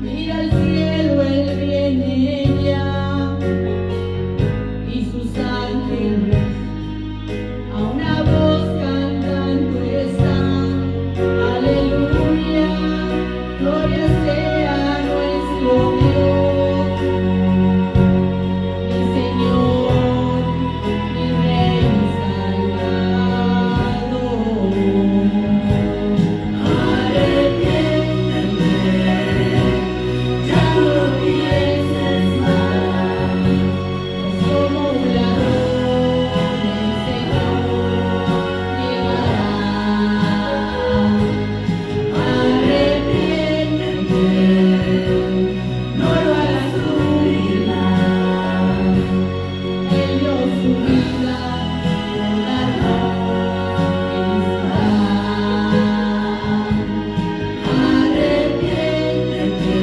Mira al cielo, Él viene ya, y sus ángeles a una voz cantando están. Aleluya, gloria sea a nuestro Dios, mi Señor, mi Rey, mi Salvador. Ya no pienses más, como un ladrón el Señor llegará. Arrepiéntete, no lo hagas nunca. Él dio su vida por darnos felicidad. Arrepiéntete,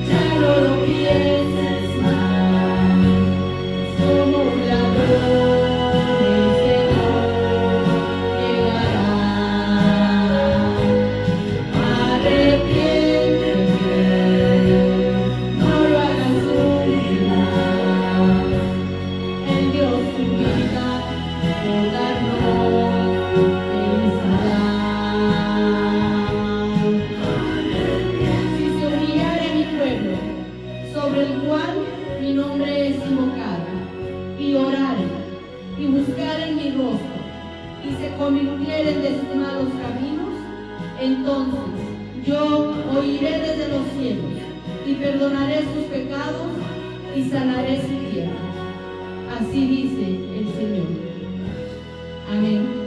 ya no lo pienses más, como un ladrón el Señor llegará. Arrepiéntete, no lo hagas nunca. Él dio su vida por darnos felicidad. Si se humillare mi pueblo, sobre el cual mi nombre es invocado, y orare, y buscaren mi rostro, y se convirtieren de sus malos caminos, entonces yo oiré desde los cielos, y perdonaré sus pecados, y sanaré su tierra. Así dice el Señor. Amén.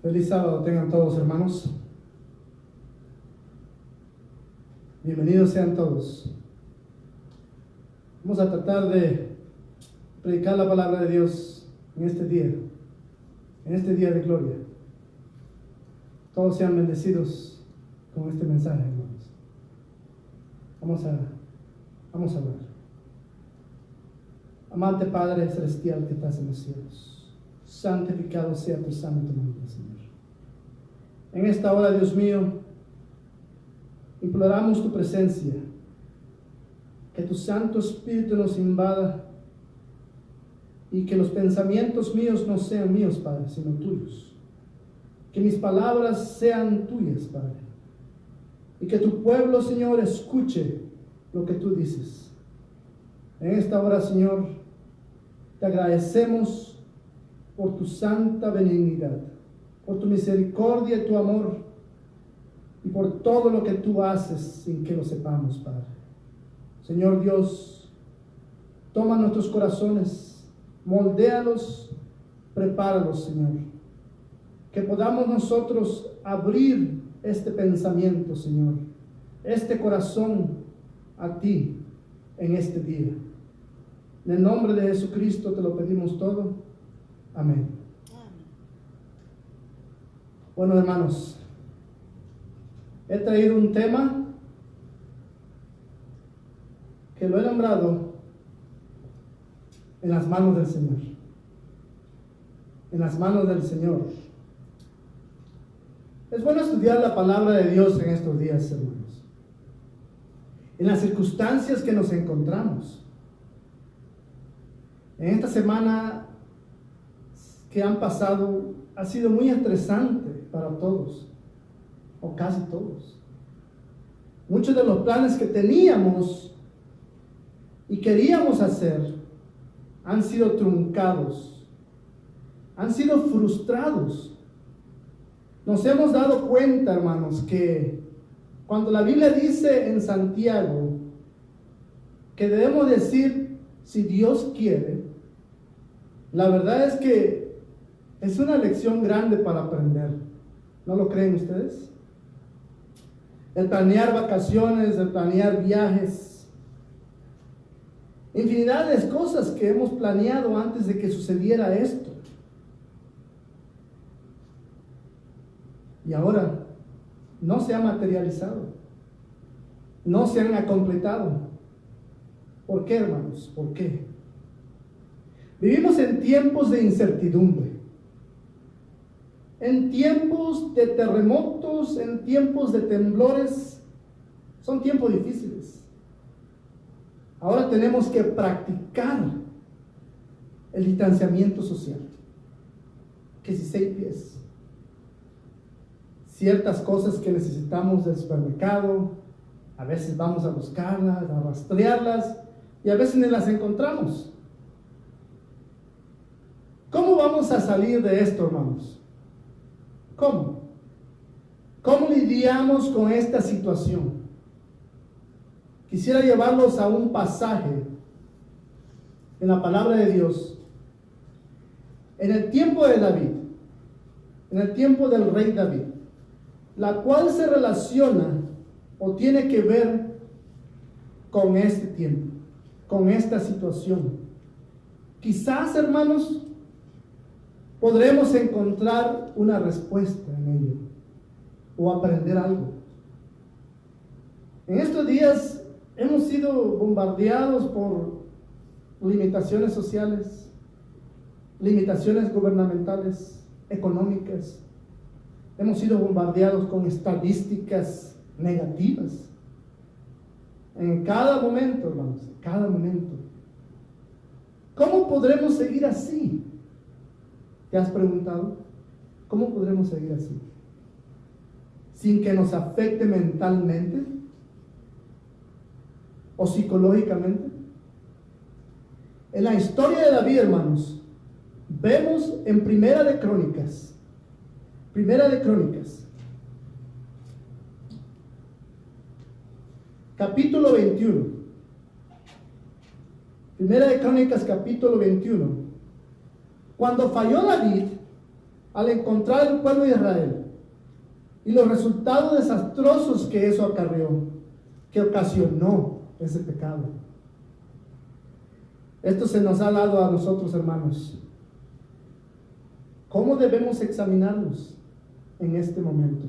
Feliz sábado tengan todos, hermanos. Bienvenidos sean todos. Vamos a tratar de predicar la palabra de Dios en este día de gloria. Todos sean bendecidos con este mensaje, hermanos. Vamos a hablar. Amante Padre celestial que estás en los cielos, santificado sea tu santo nombre, Señor. En esta hora, Dios mío, imploramos tu presencia, que tu Santo Espíritu nos invada y que los pensamientos míos no sean míos, Padre, sino tuyos. Que mis palabras sean tuyas, Padre, y que tu pueblo, Señor, escuche lo que tú dices. En esta hora, Señor, te agradecemos por tu santa benignidad, por tu misericordia y tu amor, y por todo lo que tú haces sin que lo sepamos, Padre. Señor Dios, toma nuestros corazones, moldéalos, prepáralos, Señor. Que podamos nosotros abrir este pensamiento, Señor, este corazón a ti en este día. En el nombre de Jesucristo te lo pedimos todo. Amén. Bueno, hermanos, he traído un tema que lo he nombrado en las manos del Señor. En las manos del Señor. Es bueno estudiar la palabra de Dios en estos días, hermanos. En las circunstancias que nos encontramos. En esta semana que han pasado ha sido muy estresante para todos, o casi todos. Muchos de los planes que teníamos y queríamos hacer han sido truncados, han sido frustrados. Nos hemos dado cuenta, hermanos, que cuando la Biblia dice en Santiago que debemos decir si Dios quiere, la verdad es que es una lección grande para aprender. ¿No lo creen ustedes? El planear vacaciones, el planear viajes, infinidad de cosas que hemos planeado antes de que sucediera esto. Y ahora no se ha materializado, no se han completado. ¿Por qué, hermanos? ¿Por qué? Vivimos en tiempos de incertidumbre, en tiempos de terremotos, en tiempos de temblores. Son tiempos difíciles. Ahora tenemos que practicar el distanciamiento social, que si 6 pies, ciertas cosas que necesitamos del supermercado, a veces vamos a buscarlas, a rastrearlas, y a veces ni las encontramos. ¿Cómo vamos a salir de esto, hermanos? ¿Cómo? ¿Cómo lidiamos con esta situación? Quisiera llevarlos a un pasaje en la palabra de Dios. En el tiempo de David, en el tiempo del rey David, la cual se relaciona o tiene que ver con este tiempo, con esta situación. Quizás, hermanos, podremos encontrar una respuesta en ello o aprender algo. En estos días hemos sido bombardeados por limitaciones sociales, limitaciones gubernamentales, económicas. Hemos sido bombardeados con estadísticas negativas. En cada momento, hermanos, en cada momento. ¿Cómo podremos seguir así? ¿Te has preguntado? ¿Cómo podremos seguir así? Sin que nos afecte mentalmente o psicológicamente. En la historia de David, hermanos, vemos en Primera de Crónicas, capítulo 21. Primera de Crónicas, capítulo 21. Cuando falló David al encontrar el pueblo de Israel y los resultados desastrosos que eso acarreó, que ocasionó ese pecado. Esto se nos ha dado a nosotros, hermanos. ¿Cómo debemos examinarnos en este momento?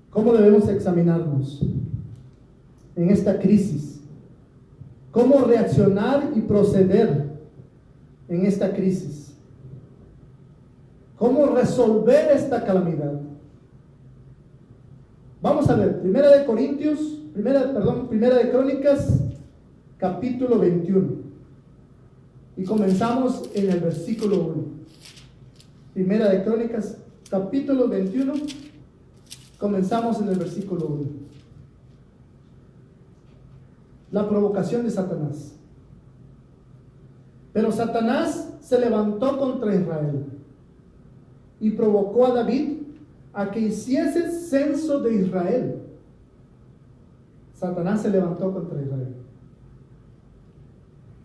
¿Cómo debemos examinarnos en esta crisis? ¿Cómo reaccionar y proceder en esta crisis? ¿Cómo resolver esta calamidad? Vamos a ver, Primera de Crónicas, capítulo 21. Y comenzamos en el versículo 1. Primera de Crónicas, capítulo 21. Comenzamos en el versículo 1. La provocación de Satanás. Pero Satanás se levantó contra Israel y provocó a David a que hiciese censo de Israel. Satanás se levantó contra Israel.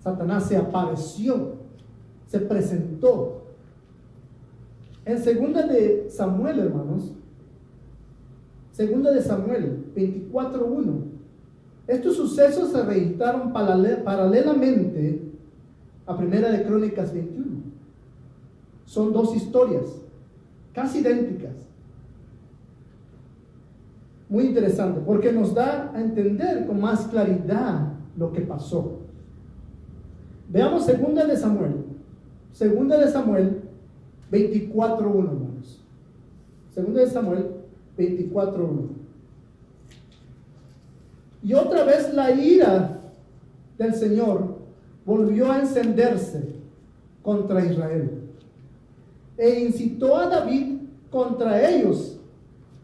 Satanás se apareció, se presentó. En segunda de Samuel, hermanos, segunda de Samuel 24:1, estos sucesos se registraron paralelamente a Primera de Crónicas 21. Son dos historias casi idénticas. Muy interesante, porque nos da a entender con más claridad lo que pasó. Veamos segunda de Samuel 24:1, hermanos. Segunda de Samuel 24:1. Y otra vez la ira del Señor volvió a encenderse contra Israel e incitó a David contra ellos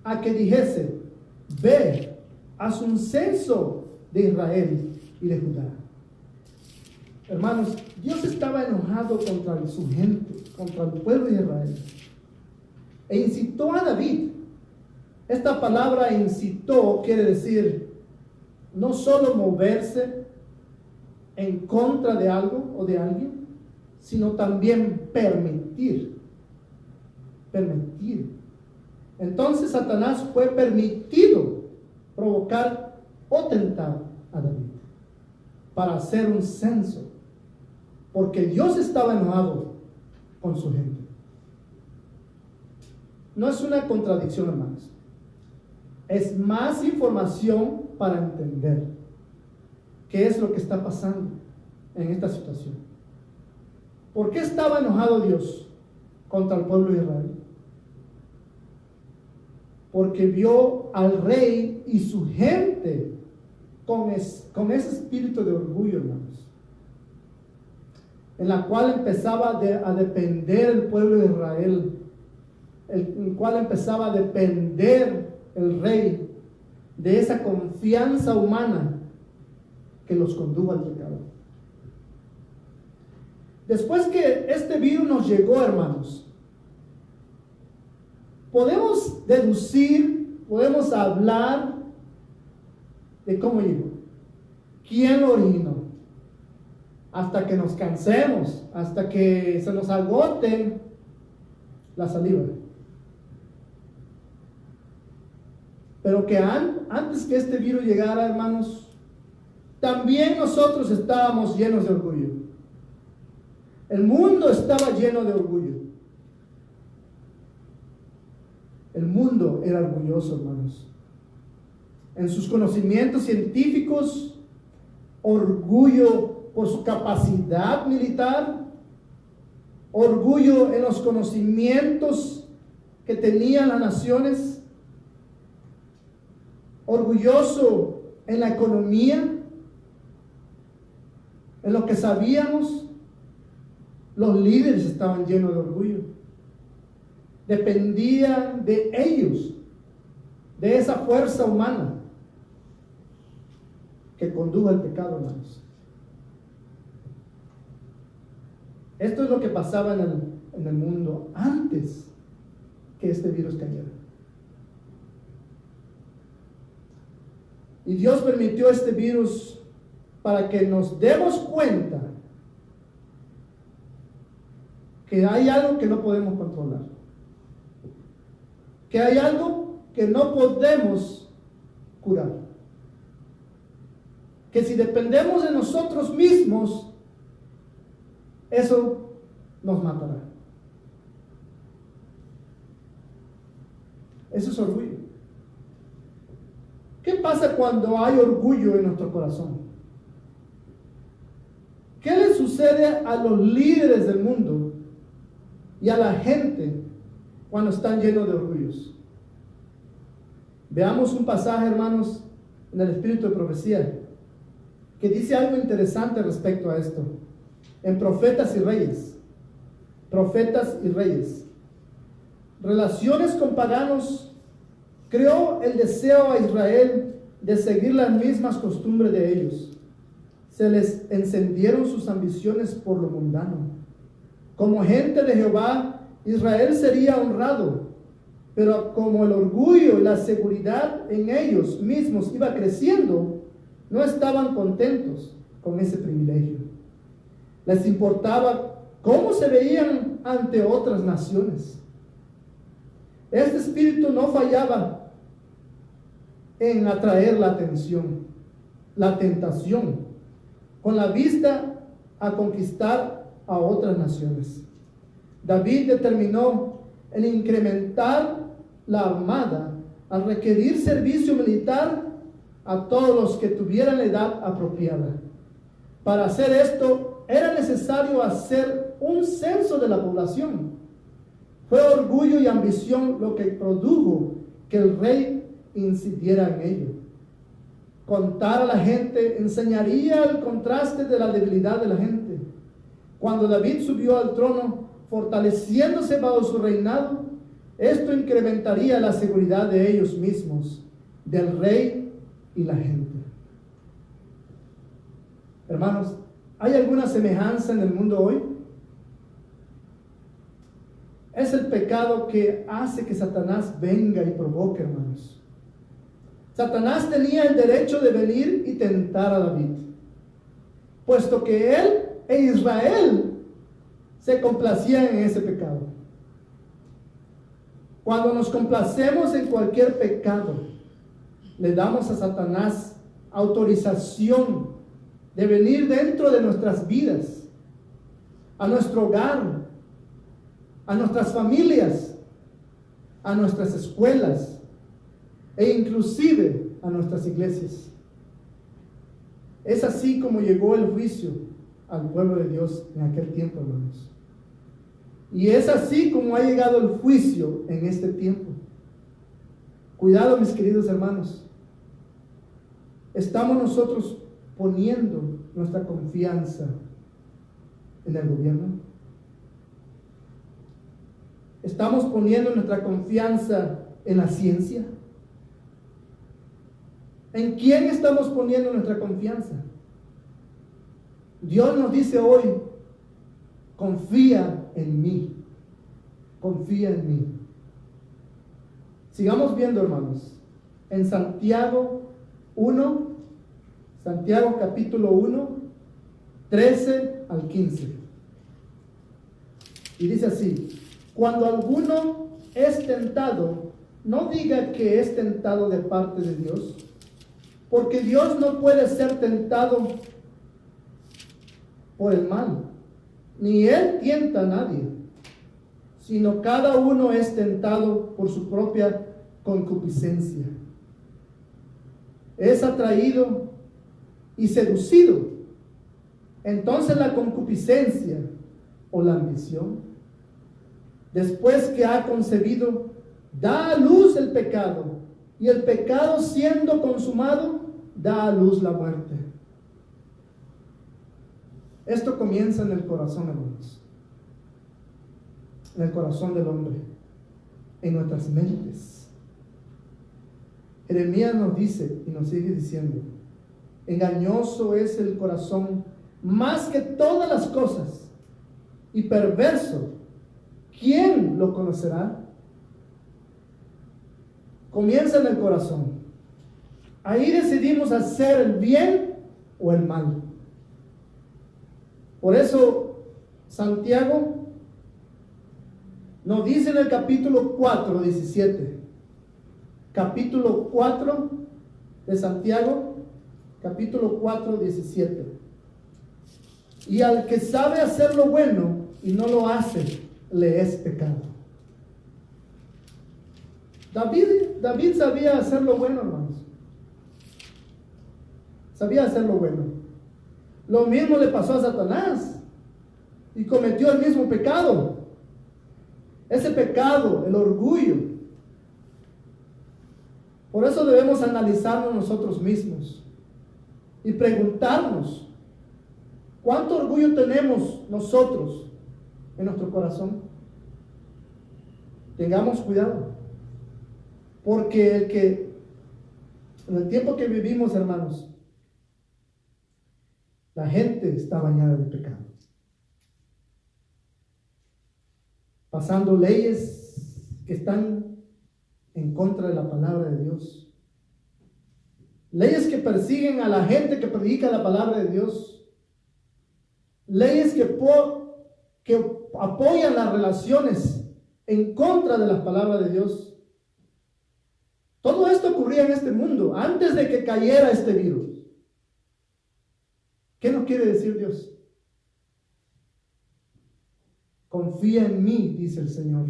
a que dijese: ve, haz un censo de Israel y de Judá. Hermanos, Dios estaba enojado contra su gente, contra el pueblo de Israel. e incitó a David. Esta palabra incitó quiere decir no solo moverse en contra de algo o de alguien, sino también permitir. Permitir. Entonces Satanás fue permitido provocar o tentar a David para hacer un censo, porque Dios estaba enojado con su gente. No es una contradicción, hermanos. Es más información para entender qué es lo que está pasando en esta situación. ¿Por qué estaba enojado Dios contra el pueblo de Israel? Porque vio al rey y su gente con ese espíritu de orgullo, hermanos, en la cual empezaba a depender el pueblo de Israel, en el cual empezaba a depender el rey de esa confianza humana que los condujo al pecado. Después que este virus nos llegó, hermanos, podemos deducir, podemos hablar de cómo llegó, quién lo originó, hasta que nos cansemos, hasta que se nos agote la saliva. Pero que antes que este virus llegara, hermanos, también nosotros estábamos llenos de orgullo. El mundo estaba lleno de orgullo. El mundo era orgulloso, hermanos. En sus conocimientos científicos, orgullo por su capacidad militar, orgullo en los conocimientos que tenían las naciones, orgulloso en la economía, en lo que sabíamos. Los líderes estaban llenos de orgullo. Dependían de ellos, de esa fuerza humana que condujo al pecado, hermanos. Esto es lo que pasaba en el mundo antes que este virus cayera. Y Dios permitió este virus para que nos demos cuenta que hay algo que no podemos controlar, que hay algo que no podemos curar, que si dependemos de nosotros mismos, eso nos matará. Eso es orgullo. ¿Qué pasa cuando hay orgullo en nuestro corazón? ¿Qué le sucede a los líderes del mundo y a la gente cuando están llenos de orgullos? Veamos un pasaje, hermanos, en el Espíritu de Profecía, que dice algo interesante respecto a esto. En Profetas y Reyes. Profetas y Reyes. Relaciones con paganos. Creó el deseo a Israel de seguir las mismas costumbres de ellos. Se les encendieron sus ambiciones por lo mundano. Como gente de Jehová, Israel sería honrado, pero como el orgullo y la seguridad en ellos mismos iba creciendo, no estaban contentos con ese privilegio. Les importaba cómo se veían ante otras naciones. Este espíritu no fallaba en atraer la atención, la tentación, con la vista a conquistar a otras naciones. David determinó en incrementar la armada al requerir servicio militar a todos los que tuvieran la edad apropiada. Para hacer esto era necesario hacer un censo de la población. Fue orgullo y ambición lo que produjo que el rey incidiera en ello. Contar a la gente enseñaría el contraste de la debilidad de la gente. Cuando David subió al trono, fortaleciéndose bajo su reinado, esto incrementaría la seguridad de ellos mismos, del rey y la gente. Hermanos, ¿hay alguna semejanza en el mundo hoy? Es el pecado que hace que Satanás venga y provoque, hermanos. Satanás tenía el derecho de venir y tentar a David, puesto que él e Israel se complacían en ese pecado. Cuando nos complacemos en cualquier pecado, le damos a Satanás autorización de venir dentro de nuestras vidas, a nuestro hogar, a nuestras familias, a nuestras escuelas e inclusive a nuestras iglesias. Es así como llegó el juicio al pueblo de Dios en aquel tiempo, hermanos. Y es así como ha llegado el juicio en este tiempo. Cuidado, mis queridos hermanos. ¿Estamos nosotros poniendo nuestra confianza en el gobierno? ¿Estamos poniendo nuestra confianza en la ciencia? ¿En quién estamos poniendo nuestra confianza? Dios nos dice hoy, confía en mí, confía en mí. Sigamos viendo, hermanos, en Santiago 1, Santiago capítulo 1, 13 al 15. Y dice así: cuando alguno es tentado, no diga que es tentado de parte de Dios, porque Dios no puede ser tentado por el mal, ni Él tienta a nadie, sino cada uno es tentado por su propia concupiscencia. Es atraído y seducido. Entonces la concupiscencia o la ambición, después que ha concebido, da a luz el pecado, y el pecado siendo consumado, da a luz la muerte. Esto comienza en el corazón, hermanos, en el corazón del hombre, en nuestras mentes. Jeremías nos dice y nos sigue diciendo: engañoso es el corazón más que todas las cosas, y perverso, ¿quién lo conocerá? Comienza en el corazón. Ahí decidimos hacer el bien o el mal. Por eso Santiago nos dice en el capítulo 4, 17. Capítulo 4 de Santiago, capítulo 4, 17. Y al que sabe hacer lo bueno y no lo hace, le es pecado. David sabía hacer lo bueno, hermanos. Sabía hacer lo bueno. Lo mismo le pasó a Satanás y cometió el mismo pecado. Ese pecado, el orgullo. Por eso debemos analizarnos nosotros mismos y preguntarnos: ¿cuánto orgullo tenemos nosotros en nuestro corazón? Tengamos cuidado, porque en el tiempo que vivimos, hermanos, la gente está bañada de pecado, pasando leyes que están en contra de la palabra de Dios, leyes que persiguen a la gente que predica la palabra de Dios, leyes que apoyan las relaciones en contra de las palabras de Dios. Todo esto ocurría en este mundo antes de que cayera este virus. ¿Qué nos quiere decir Dios? Confía en mí, dice el Señor.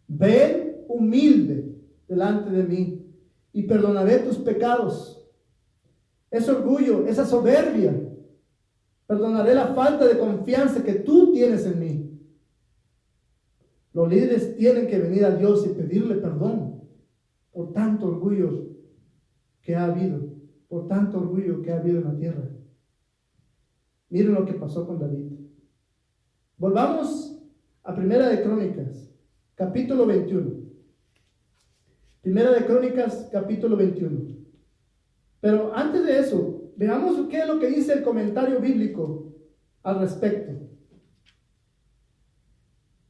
Ven humilde delante de mí y perdonaré tus pecados. Ese orgullo, esa soberbia, perdonaré la falta de confianza que tú tienes en mí. Los líderes tienen que venir a Dios y pedirle perdón por tanto orgullo que ha habido, por tanto orgullo que ha habido en la tierra. Miren lo que pasó con David. Volvamos a Primera de Crónicas, capítulo 21. Primera de Crónicas, capítulo 21. Pero antes de eso, veamos qué es lo que dice el comentario bíblico al respecto.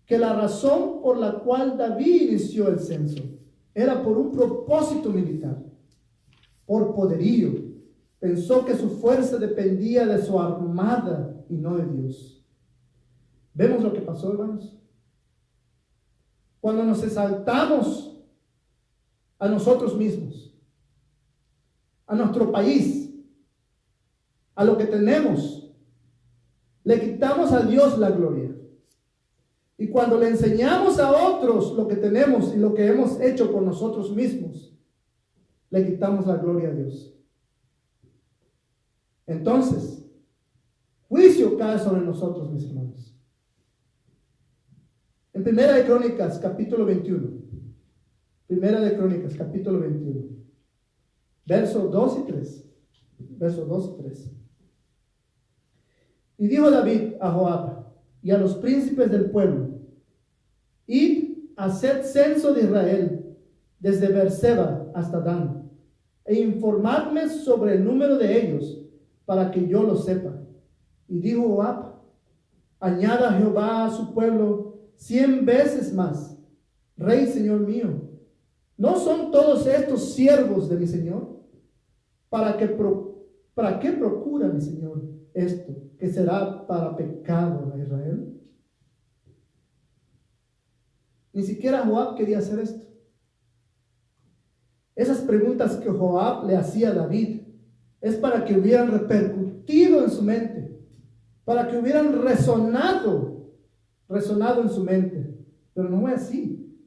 que la razón por la cual David inició el censo era por un propósito militar, por poderío. Pensó que su fuerza dependía de su armada y no de Dios. ¿Vemos lo que pasó, hermanos? Cuando nos exaltamos a nosotros mismos, a nuestro país, a lo que tenemos, le quitamos a Dios la gloria. Y cuando le enseñamos a otros lo que tenemos y lo que hemos hecho por nosotros mismos, le quitamos la gloria a Dios. Entonces, juicio cae sobre nosotros, mis hermanos. En Primera de Crónicas, capítulo 21. Primera de Crónicas, capítulo 21. Versos 2 y 3. Versos 2 y 3. Y dijo David a Joab y a los príncipes del pueblo: id, haced censo de Israel, desde Beerseba hasta Dan, e informadme sobre el número de ellos, para que yo lo sepa. Y dijo Joab: añada Jehová a su pueblo 100 veces más. Rey, señor mío, ¿no son todos estos siervos de mi señor? ¿Para qué procura mi señor esto, que será para pecado a Israel? Ni siquiera Joab quería hacer esto. Esas preguntas que Joab le hacía a David es para que hubieran repercutido en su mente, para que hubieran resonado en su mente. Pero no fue así.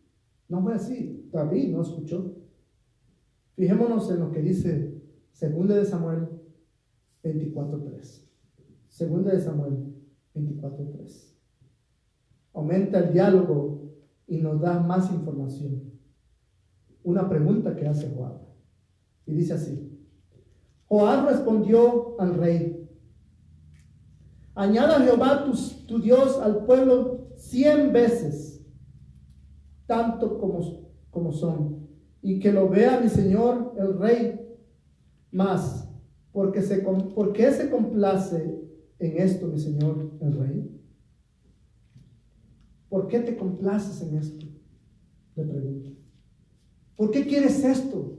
No fue así. David no escuchó. Fijémonos en lo que dice 2 de Samuel 24:3. 2 de Samuel 24:3. Aumenta el diálogo y nos da más información. Una pregunta que hace Joab. Y dice así: Joab respondió al rey: añada Jehová tu Dios al pueblo 100 veces, tanto como son, y que lo vea mi señor el rey. Mas, ¿por qué se complace en esto mi señor el rey? ¿Por qué te complaces en esto? Le pregunto. ¿Por qué quieres esto?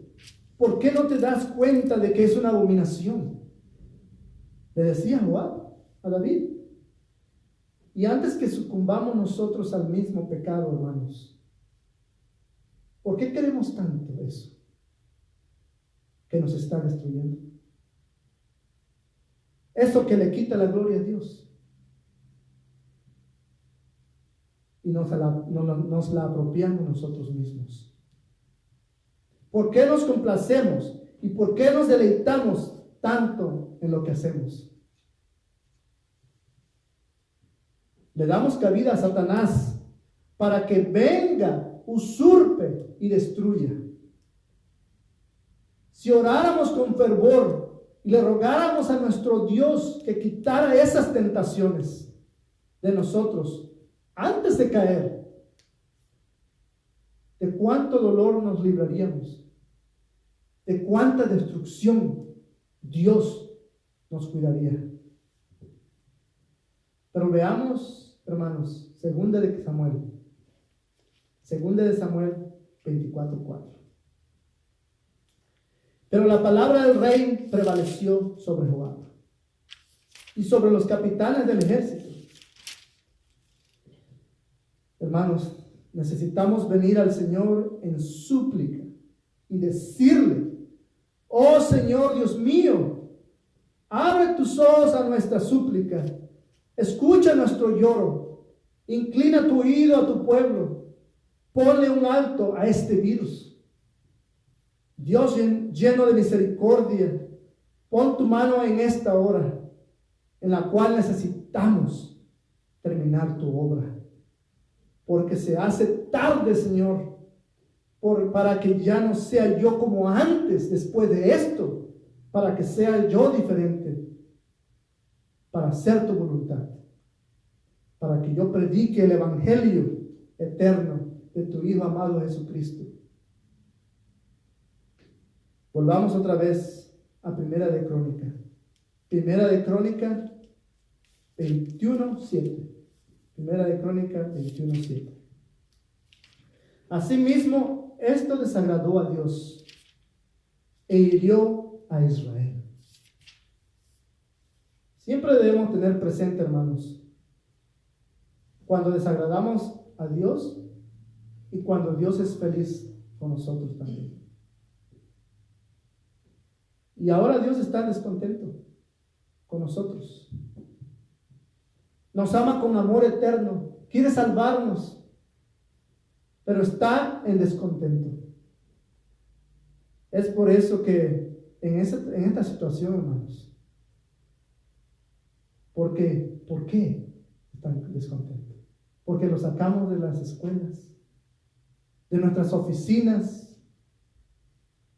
¿Por qué no te das cuenta de que es una abominación? Le decía Joab a David. Y antes que sucumbamos nosotros al mismo pecado, hermanos, ¿por qué queremos tanto eso que nos está destruyendo? Eso que le quita la gloria a Dios. Y nos la apropiamos nosotros mismos. ¿Por qué nos complacemos? ¿Y por qué nos deleitamos tanto en lo que hacemos? Le damos cabida a Satanás para que venga, usurpe y destruya. Si oráramos con fervor y le rogáramos a nuestro Dios que quitara esas tentaciones de nosotros antes de caer, ¿de cuánto dolor nos libraríamos? ¿De cuánta destrucción Dios nos cuidaría? Pero veamos, hermanos, 2 de Samuel 24:4. Pero la palabra del rey prevaleció sobre Joab y sobre los capitanes del ejército. Hermanos, necesitamos venir al Señor en súplica y decirle: oh Señor Dios mío, abre tus ojos a nuestra súplica, escucha nuestro lloro, inclina tu oído a tu pueblo, ponle un alto a este virus. Dios lleno de misericordia, pon tu mano en esta hora en la cual necesitamos terminar tu obra, porque se hace tarde, Señor, para que ya no sea yo como antes después de esto, para que sea yo diferente, para hacer tu voluntad, para que yo predique el evangelio eterno de tu Hijo amado Jesucristo. Volvamos otra vez a Primera de Crónica 21:7. Primera de Crónicas 21:7. Asimismo, esto desagradó a Dios e hirió a Israel. Siempre debemos tener presente, hermanos, cuando desagradamos a Dios y cuando Dios es feliz con nosotros también. Y ahora Dios está descontento con nosotros. Nos ama con amor eterno, quiere salvarnos, pero está en descontento. Es por eso que en esta situación, hermanos, ¿por qué están descontentos? Porque lo sacamos de las escuelas, de nuestras oficinas,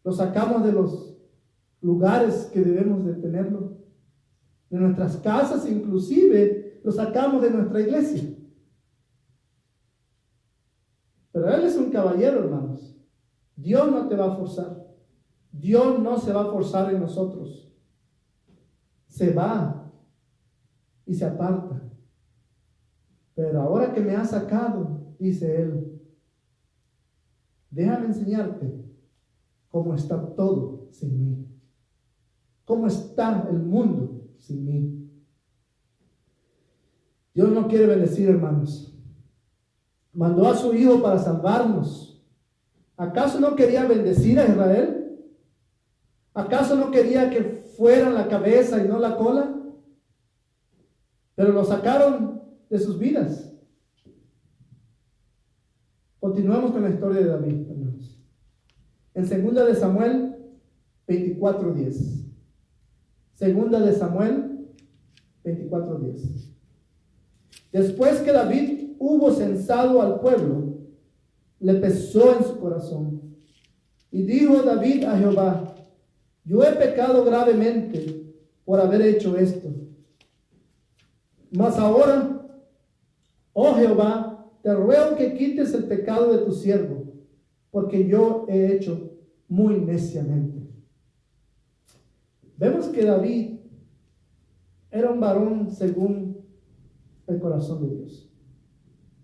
lo sacamos de los lugares que debemos de tenerlo, de nuestras casas, inclusive lo sacamos de nuestra iglesia. Pero Él es un caballero, hermanos. Dios no te va a forzar. Dios no se va a forzar en nosotros. Se va y se aparta. Pero ahora que me ha sacado, dice Él, déjame enseñarte cómo está todo sin mí. Cómo está el mundo sin mí. Dios no quiere bendecir, hermanos. Mandó a su Hijo para salvarnos. ¿Acaso no quería bendecir a Israel? ¿Acaso no quería que fuera la cabeza y no la cola? Pero lo sacaron de sus vidas. Continuamos con la historia de David, hermanos. En 2 de Samuel 24:10. 2 de Samuel 24:10. Después que David hubo censado al pueblo, le pesó en su corazón. Y dijo David a Jehová: yo he pecado gravemente por haber hecho esto. Mas ahora, oh Jehová, te ruego que quites el pecado de tu siervo, porque yo he hecho muy neciamente. Vemos que David era un varón según el corazón de Dios.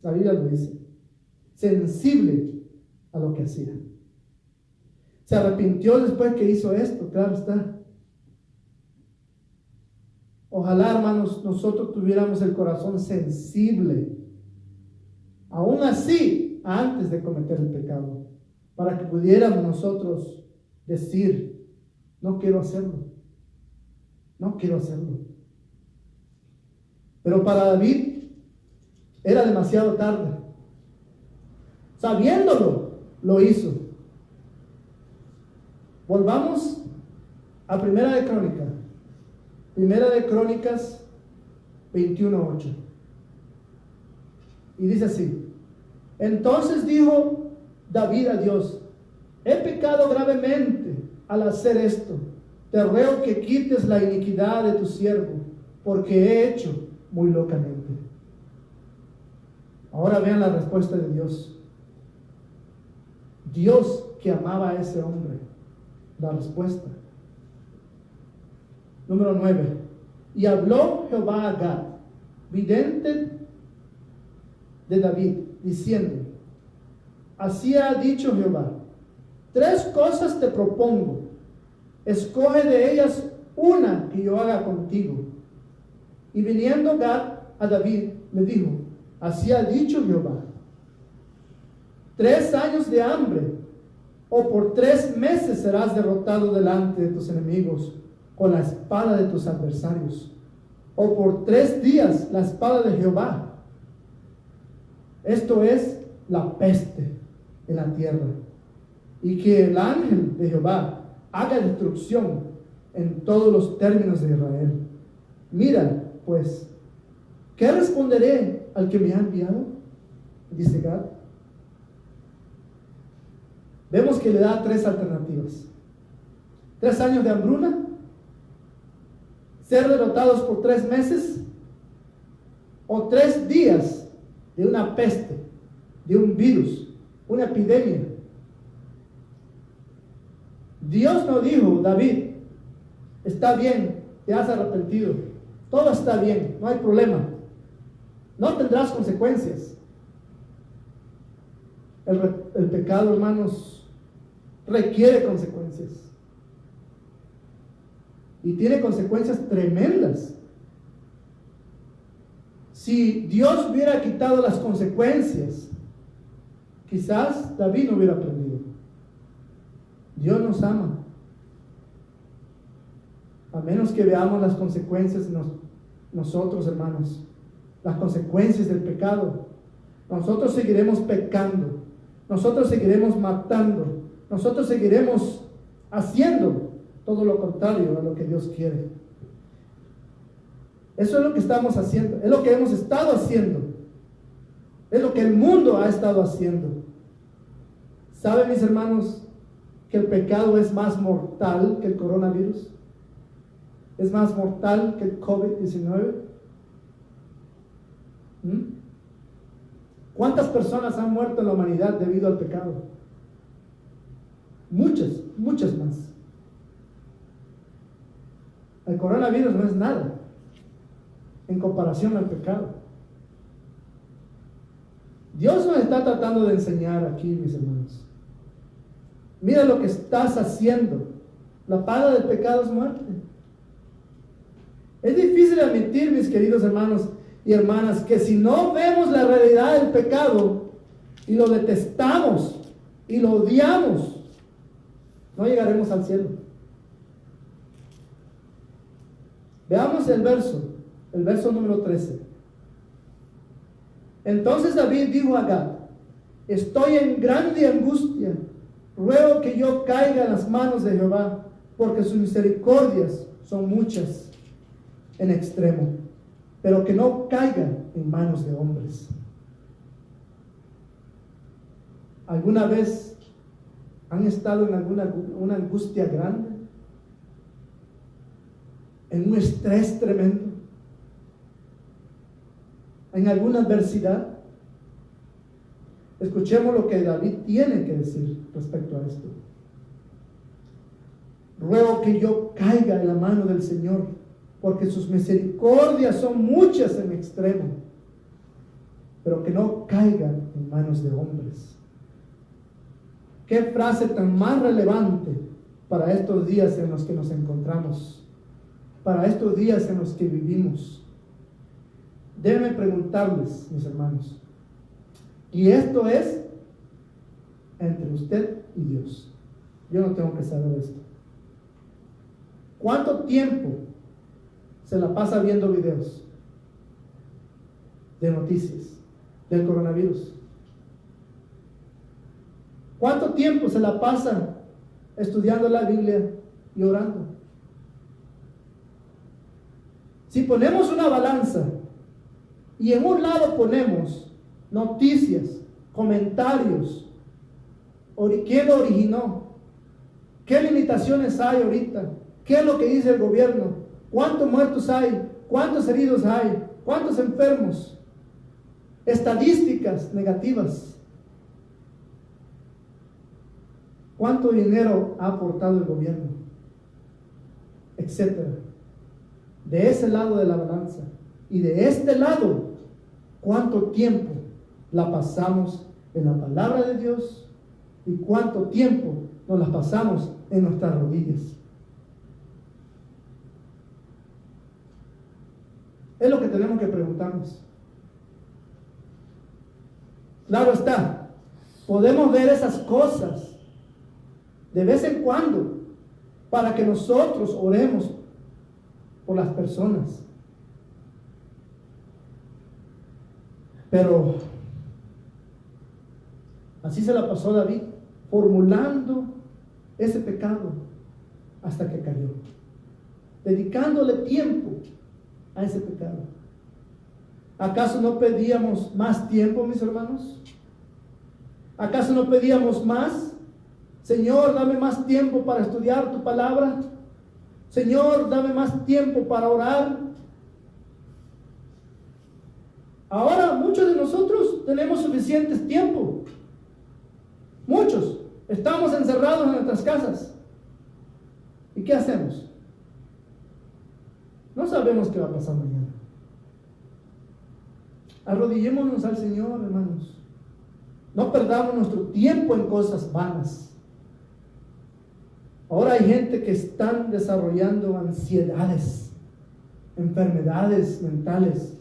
La Biblia lo dice, sensible a lo que hacía. Se arrepintió después que hizo esto, claro está. Ojalá, hermanos, nosotros tuviéramos el corazón sensible, aún así, antes de cometer el pecado, para que pudiéramos nosotros decir: no quiero hacerlo, no quiero hacerlo. Pero para David era demasiado tarde. Sabiéndolo, lo hizo. Volvamos a Primera de Crónicas 21:8. Y dice así: entonces dijo David a Dios: he pecado gravemente al hacer esto. Te ruego que quites la iniquidad de tu siervo, porque he hecho muy locamente. Ahora vean la respuesta de Dios. Dios que amaba a ese hombre. La respuesta. Número 9. Y habló Jehová a Gad, vidente de David, diciendo: así ha dicho Jehová: 3 cosas te propongo, escoge de ellas una que yo haga contigo. Y viniendo Gad a David, le dijo: así ha dicho Jehová: 3 años de hambre, o por 3 meses serás derrotado delante de tus enemigos con la espada de tus adversarios, o por 3 días la espada de Jehová. Esto es la peste en la tierra, y que el ángel de Jehová haga destrucción en todos los términos de Israel. Mira, pues, ¿qué responderé al que me ha enviado? Dice Gad. Vemos que le da 3 alternativas: 3 años de hambruna, ser derrotados por 3 meses, o 3 días de una peste, de un virus, una epidemia. Dios no dijo: David, está bien, te has arrepentido, todo está bien, no hay problema. No tendrás consecuencias. El pecado, hermanos, requiere consecuencias. Y tiene consecuencias tremendas. Si Dios hubiera quitado las consecuencias, quizás David no hubiera aprendido. Dios nos ama. A menos que veamos las consecuencias nosotros, hermanos, las consecuencias del pecado, nosotros seguiremos pecando, nosotros seguiremos matando, nosotros seguiremos haciendo todo lo contrario a lo que Dios quiere. Eso es lo que estamos haciendo, es lo que hemos estado haciendo, es lo que el mundo ha estado haciendo. ¿Saben, mis hermanos, que el pecado es más mortal que el coronavirus? ¿Es más mortal que el COVID-19? ¿Cuántas personas han muerto en la humanidad debido al pecado? Muchas, muchas más. El coronavirus no es nada en comparación al pecado. Dios nos está tratando de enseñar aquí, mis hermanos. Mira lo que estás haciendo. La paga del pecado es muerte. Es difícil admitir, mis queridos hermanos y hermanas, que si no vemos la realidad del pecado y lo detestamos y lo odiamos, no llegaremos al cielo. Veamos el verso número 13. Entonces David dijo a Gad: estoy en grande angustia, ruego que yo caiga en las manos de Jehová, porque sus misericordias son muchas en extremo, pero que no caiga en manos de hombres. ¿Alguna vez han estado en una angustia grande? ¿En un estrés tremendo? ¿En alguna adversidad? Escuchemos lo que David tiene que decir respecto a esto. Ruego que yo caiga en la mano del Señor, porque sus misericordias son muchas en extremo, pero que no caiga en manos de hombres. Qué frase tan más relevante para estos días en los que nos encontramos, para estos días en los que vivimos. Déjenme preguntarles, mis hermanos, y esto es entre usted y Dios. Yo no tengo que saber esto. ¿Cuánto tiempo se la pasa viendo videos de noticias del coronavirus? ¿Cuánto tiempo se la pasa estudiando la Biblia y orando? Si ponemos una balanza y en un lado ponemos noticias, comentarios, ¿quién lo originó? ¿Qué limitaciones hay ahorita? ¿Qué es lo que dice el gobierno? ¿Cuántos muertos hay? ¿Cuántos heridos hay? ¿Cuántos enfermos? Estadísticas negativas. ¿Cuánto dinero ha aportado el gobierno? Etcétera. De ese lado de la balanza. Y de este lado, ¿cuánto tiempo la pasamos en la palabra de Dios? ¿Y cuánto tiempo nos la pasamos en nuestras rodillas? Es lo que tenemos que preguntarnos. Claro está, podemos ver esas cosas de vez en cuando para que nosotros oremos por las personas. Pero así se la pasó David, formulando ese pecado hasta que cayó, dedicándole tiempo a ese pecado. ¿Acaso no pedíamos más tiempo, mis hermanos? ¿Acaso no pedíamos más? Señor, dame más tiempo para estudiar tu palabra. Señor, dame más tiempo para orar. Ahora muchos de nosotros tenemos suficientes tiempo. Muchos estamos encerrados en nuestras casas. ¿Y qué hacemos? No sabemos qué va a pasar mañana. Arrodillémonos al Señor, hermanos. No perdamos nuestro tiempo en cosas vanas. Ahora hay gente que están desarrollando ansiedades, enfermedades mentales.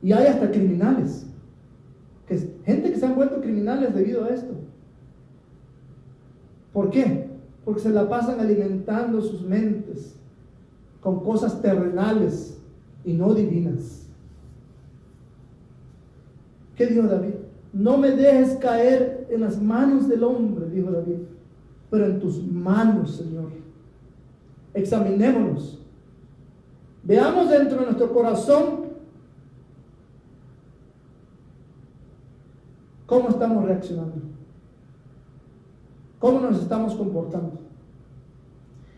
Y hay hasta criminales. Gente que se han vuelto criminales debido a esto. ¿Por qué? Porque se la pasan alimentando sus mentes con cosas terrenales y no divinas. ¿Qué dijo David? No me dejes caer en las manos del hombre, dijo David, pero en tus manos, Señor. Examinémonos. Veamos dentro de nuestro corazón cómo estamos reaccionando. ¿Cómo nos estamos comportando?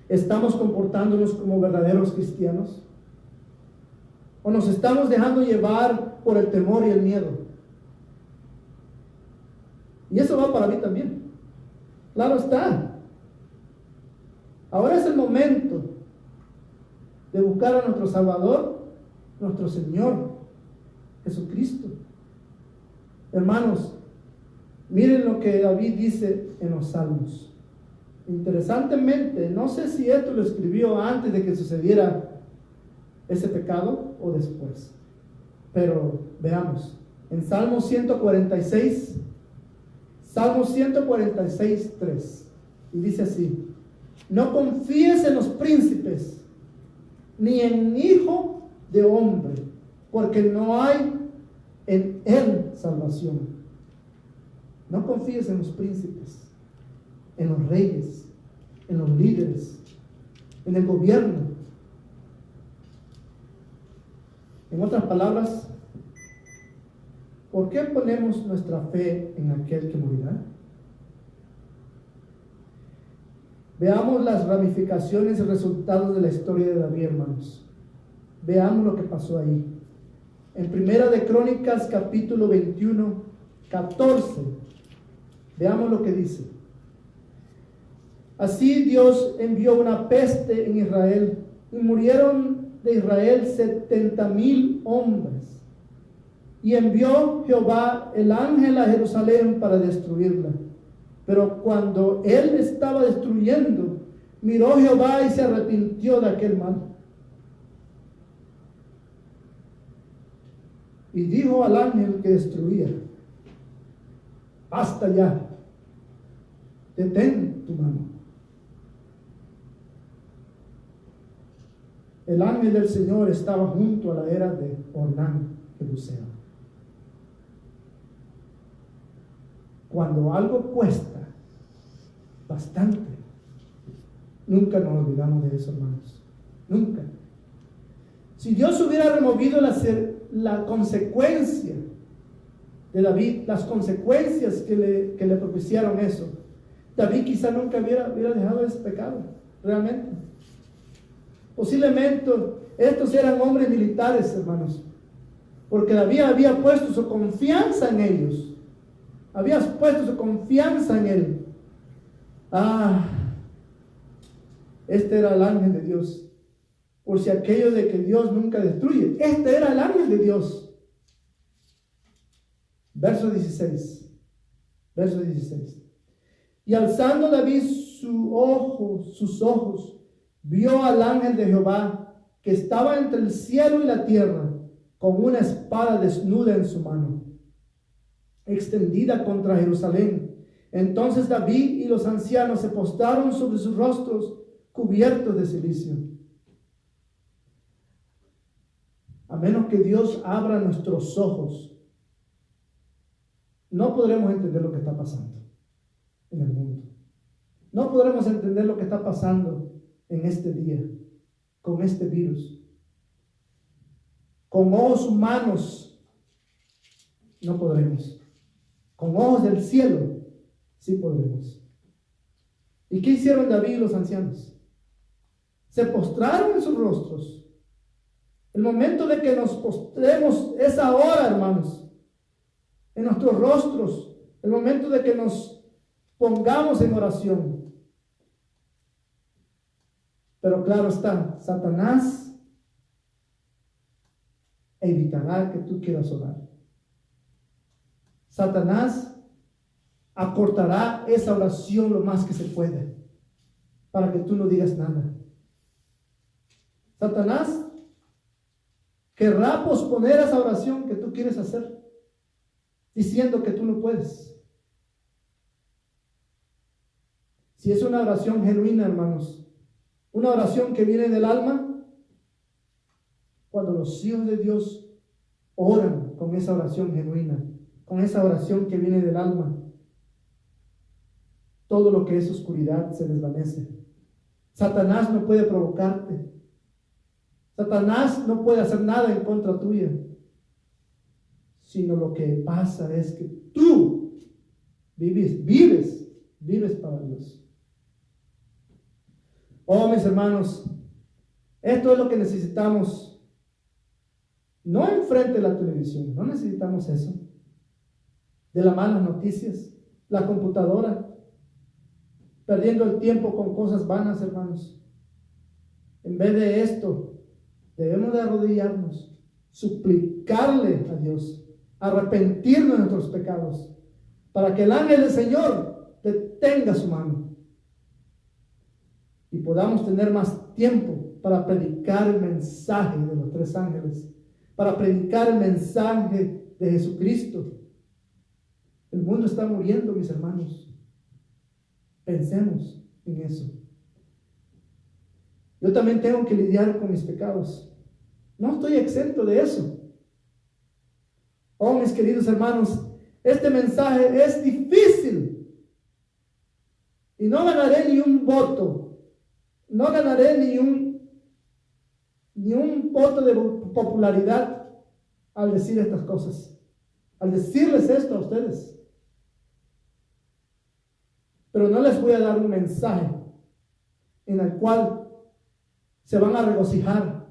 ¿Estamos comportándonos como verdaderos cristianos? ¿O nos estamos dejando llevar por el temor y el miedo? Y eso va para mí también. Claro está. Ahora es el momento de buscar a nuestro Salvador, nuestro Señor, Jesucristo. Hermanos, miren lo que David dice en los Salmos. Interesantemente, no sé si esto lo escribió antes de que sucediera ese pecado o después. Pero veamos. En Salmo 146, Salmo 146, 3. Y dice así: no confíes en los príncipes, ni en hijo de hombre, porque no hay en él salvación. No confíes en los príncipes, en los reyes, en los líderes, en el gobierno. En otras palabras, ¿por qué ponemos nuestra fe en aquel que morirá? Veamos las ramificaciones y resultados de la historia de David, hermanos. Veamos lo que pasó ahí. En Primera de Crónicas, capítulo 21, 14. Veamos lo que dice. Así Dios envió una peste en Israel y murieron de Israel 70,000 hombres. Y envió Jehová el ángel a Jerusalén para destruirla. Pero cuando él estaba destruyendo, miró Jehová y se arrepintió de aquel mal. Y dijo al ángel que destruía: basta ya, detén tu mano. El ángel del Señor estaba junto a la era de Ornán, Jebuseo. Cuando algo cuesta bastante, nunca nos olvidamos de eso, hermanos. Nunca. Si Dios hubiera removido la consecuencia de David, las consecuencias que le propiciaron eso, David quizá nunca hubiera dejado ese pecado, realmente. Posiblemente estos eran hombres militares, hermanos, porque David había puesto su confianza en ellos. Habías puesto su confianza en él. Este era el ángel de Dios. Por si aquello de que Dios nunca destruye. Este era el ángel de Dios. Verso 16. Verso 16. Y alzando David sus ojos, vio al ángel de Jehová que estaba entre el cielo y la tierra, con una espada desnuda en su mano, extendida contra Jerusalén. Entonces David y los ancianos se postraron sobre sus rostros cubiertos de cilicio. A menos que Dios abra nuestros ojos, no podremos entender lo que está pasando en el mundo. No podremos entender lo que está pasando en este día con este virus. Con ojos humanos no podremos. Con ojos del cielo sí podremos. ¿Y qué hicieron David y los ancianos? Se postraron en sus rostros. El momento de que nos postremos es ahora, hermanos, en nuestros rostros. El momento de que nos pongamos en oración. Pero claro está, Satanás evitará que tú quieras orar. Satanás acortará esa oración lo más que se pueda para que tú no digas nada. Satanás querrá posponer esa oración que tú quieres hacer, diciendo que tú no puedes. Si es una oración genuina, hermanos, una oración que viene del alma, cuando los hijos de Dios oran con esa oración genuina, con esa oración que viene del alma, todo lo que es oscuridad se desvanece. Satanás no puede provocarte. Satanás no puede hacer nada en contra tuya, sino lo que pasa es que tú vives para Dios. Oh, mis hermanos, esto es lo que necesitamos. No enfrente de la televisión, no necesitamos eso. De las malas noticias, la computadora, perdiendo el tiempo con cosas vanas, hermanos. En vez de esto, debemos de arrodillarnos, suplicarle a Dios, arrepentirnos de nuestros pecados, para que el ángel del Señor detenga su mano y podamos tener más tiempo para predicar el mensaje de los tres ángeles, para predicar el mensaje de Jesucristo. El mundo está muriendo, mis hermanos. Pensemos en eso. Yo también tengo que lidiar con mis pecados. No estoy exento de eso. Oh, mis queridos hermanos, este mensaje es difícil. Y no ganaré ni un voto. No ganaré ni un voto de popularidad al decir estas cosas. Al decirles esto a ustedes. Pero no les voy a dar un mensaje en el cual se van a regocijar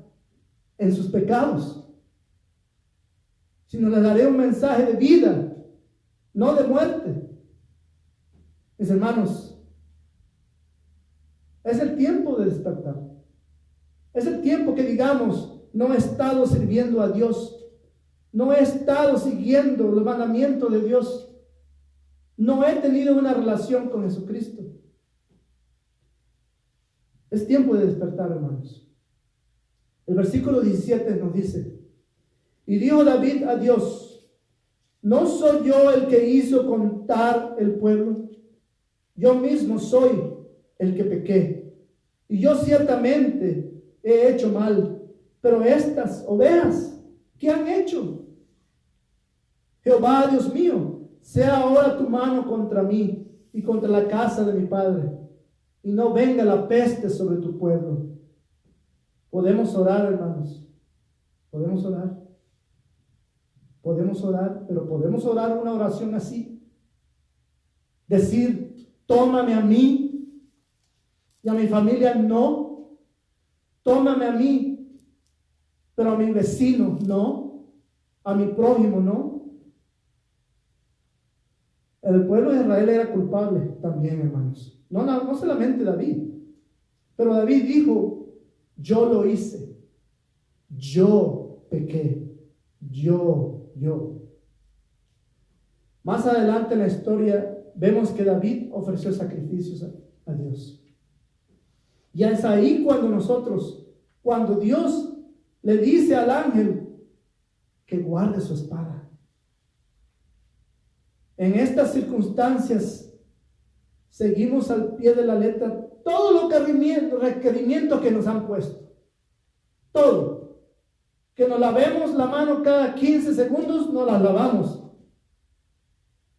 en sus pecados, sino les daré un mensaje de vida, no de muerte. Mis hermanos, es el tiempo de despertar. Es el tiempo que digamos, no he estado sirviendo a Dios, no he estado siguiendo los mandamientos de Dios, no he tenido una relación con Jesucristo. Es tiempo de despertar, hermanos. El versículo 17 nos dice: y dijo David a Dios, ¿no soy yo el que hizo contar el pueblo? Yo mismo soy el que pequé, y yo ciertamente he hecho mal. Pero estas ovejas, ¿qué han hecho? Jehová, Dios mío, sea ahora tu mano contra mí y contra la casa de mi padre, y no venga la peste sobre tu pueblo. Podemos orar, hermanos. Podemos orar. Podemos orar, pero podemos orar una oración así. Decir, tómame a mí y a mi familia no. Tómame a mí, pero a mi vecino no. A mi prójimo no. El pueblo de Israel era culpable también, hermanos. No solamente David, pero David dijo, yo lo hice, yo pequé, yo. Más adelante en la historia vemos que David ofreció sacrificios a Dios. Y es ahí cuando Dios le dice al ángel que guarde su espada. En estas circunstancias seguimos al pie de la letra todo lo requerimiento que nos han puesto. Todo. Que nos lavemos la mano cada 15 segundos, nos las lavamos.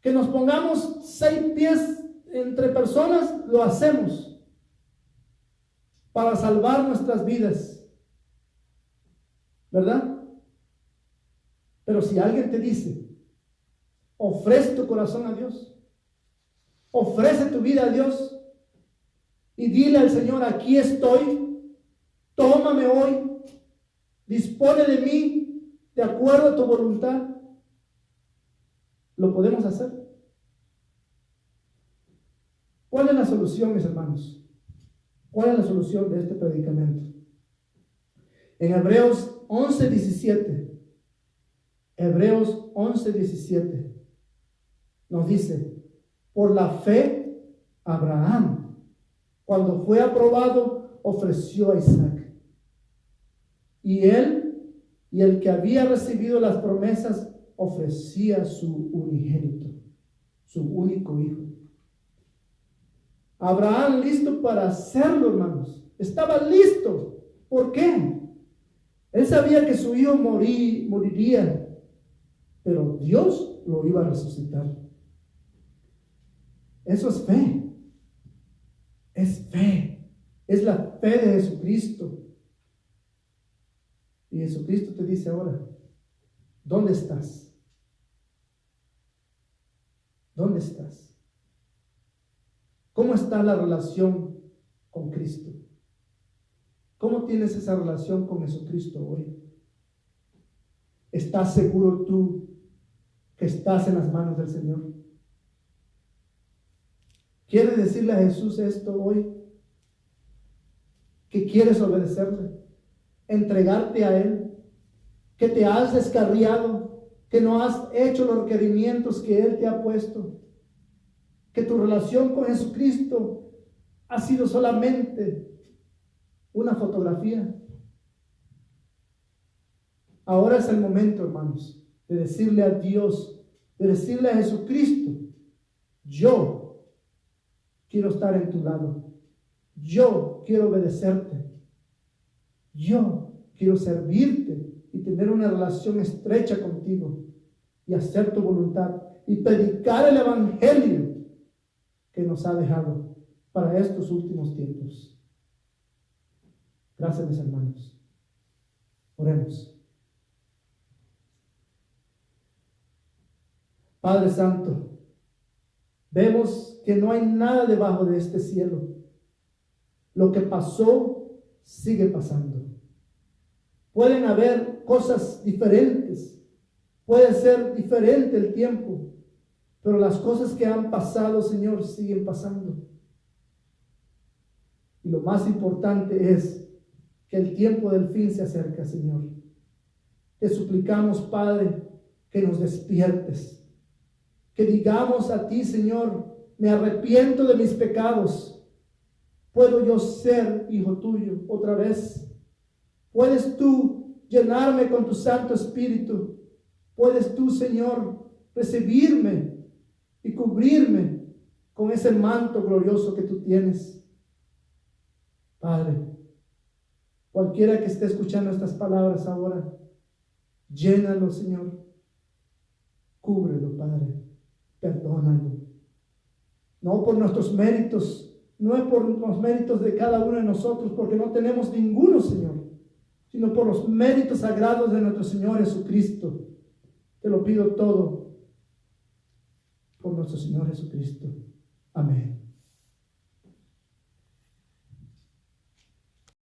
Que nos pongamos 6 pies entre personas, lo hacemos. Para salvar nuestras vidas. ¿Verdad? Pero si alguien te dice, ofrece tu corazón a Dios, ofrece tu vida a Dios y dile al Señor, aquí estoy, tómame hoy, dispone de mí de acuerdo a tu voluntad, lo podemos hacer. ¿Cuál es la solución, mis hermanos? ¿Cuál es la solución de este predicamento? En Hebreos 11:17 Hebreos 11:17 nos dice, por la fe, Abraham, cuando fue aprobado, ofreció a Isaac. Y él y el que había recibido las promesas ofrecía su unigénito, su único hijo. Abraham listo para hacerlo, hermanos. Estaba listo. ¿Por qué? Él sabía que su hijo moriría, pero Dios lo iba a resucitar. Eso es fe. Es fe. Es la fe de Jesucristo. Y Jesucristo te dice ahora, ¿dónde estás? ¿Dónde estás? ¿Cómo está la relación con Cristo? ¿Cómo tienes esa relación con Jesucristo hoy? ¿Estás seguro tú que estás en las manos del Señor? ¿Quieres decirle a Jesús esto hoy? ¿Que quieres obedecerle? ¿Entregarte a Él? ¿Que te has descarriado? ¿Que no has hecho los requerimientos que Él te ha puesto? ¿Que tu relación con Jesucristo ha sido solamente una fotografía? Ahora es el momento, hermanos, de decirle a Dios, de decirle a Jesucristo, yo quiero estar en tu lado, yo quiero obedecerte, yo quiero servirte y tener una relación estrecha contigo y hacer tu voluntad y predicar el evangelio que nos ha dejado para estos últimos tiempos. Gracias, mis hermanos. Oremos. Padre Santo, vemos que no hay nada debajo de este cielo. Lo que pasó sigue pasando. Pueden haber cosas diferentes, puede ser diferente el tiempo, pero las cosas que han pasado, Señor, siguen pasando. Y lo más importante es que el tiempo del fin se acerca, Señor. Te suplicamos, Padre, que nos despiertes, que digamos a ti, Señor, me arrepiento de mis pecados. ¿Puedo yo ser hijo tuyo otra vez? ¿Puedes tú llenarme con tu Santo Espíritu? ¿Puedes tú, Señor, recibirme y cubrirme con ese manto glorioso que tú tienes? Padre, cualquiera que esté escuchando estas palabras ahora, llénalo, Señor. Cúbrelo, Padre. Perdónalo. No por nuestros méritos, no es por los méritos de cada uno de nosotros, porque no tenemos ninguno, Señor, sino por los méritos sagrados de nuestro Señor Jesucristo. Te lo pido todo por nuestro Señor Jesucristo. Amén.